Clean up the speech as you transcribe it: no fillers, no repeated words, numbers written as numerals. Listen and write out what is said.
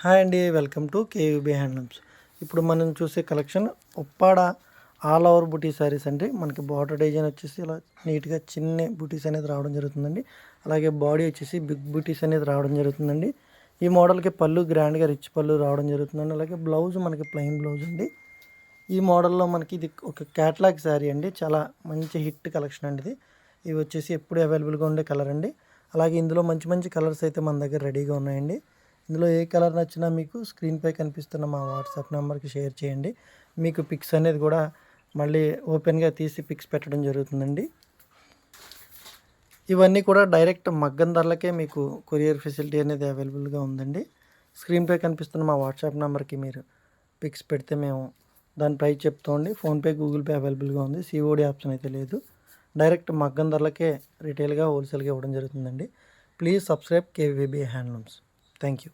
Hi అండి, welcome to KUB handlooms. ఇప్పుడు మనం చూసే కలెక్షన్ ఉప్పాడ ఆల్ ఓవర్ బుటీ శారీస్ అండి. మనకి బార్డర్ డిజైన్ వచ్చేసి ఇలా నీట్గా చిన్న బుటీస్ అనేది రావడం జరుగుతుందండి. అలాగే బాడీ వచ్చేసి బిగ్ బుటీస్ అనేది రావడం జరుగుతుందండి. ఈ మోడల్కి పళ్ళు గ్రాండ్గా రిచ్ పళ్ళు రావడం జరుగుతుందండి. అలాగే బ్లౌజ్ మనకి ప్లెయిన్ బ్లౌజ్ అండి. ఈ మోడల్లో మనకి ఇది ఒక క్యాట్లాగ్ శారీ అండి. చాలా మంచి హిట్ కలెక్షన్ అండి ఇది. ఇవి వచ్చేసి ఎప్పుడు అవైలబుల్గా ఉండే కలర్ అండి. అలాగే ఇందులో మంచి మంచి కలర్స్ అయితే మన దగ్గర రెడీగా ఉన్నాయండి. ఇందులో ఏ కలర్ నచ్చినా మీకు స్క్రీన్పై కనిపిస్తున్న మా వాట్సాప్ నెంబర్కి షేర్ చేయండి. మీకు పిక్స్ అనేది కూడా మళ్ళీ ఓపెన్గా తీసి పిక్స్ పెట్టడం జరుగుతుందండి. ఇవన్నీ కూడా డైరెక్ట్ మగ్గం ధరలకే మీకు కొరియర్ ఫెసిలిటీ అనేది అవైలబుల్గా ఉందండి. స్క్రీన్పై కనిపిస్తున్న మా వాట్సాప్ నెంబర్కి మీరు పిక్స్ పెడితే మేము దాని ప్రైస్ చెప్తామండి. ఫోన్పే, గూగుల్ పే అవైలబుల్గా ఉంది. సిఓడి ఆప్షన్ అయితే లేదు. డైరెక్ట్ మగ్గం ధరలకే రిటైల్గా, హోల్సేల్గా ఇవ్వడం జరుగుతుందండి. Please subscribe KVB handlooms. Thank you.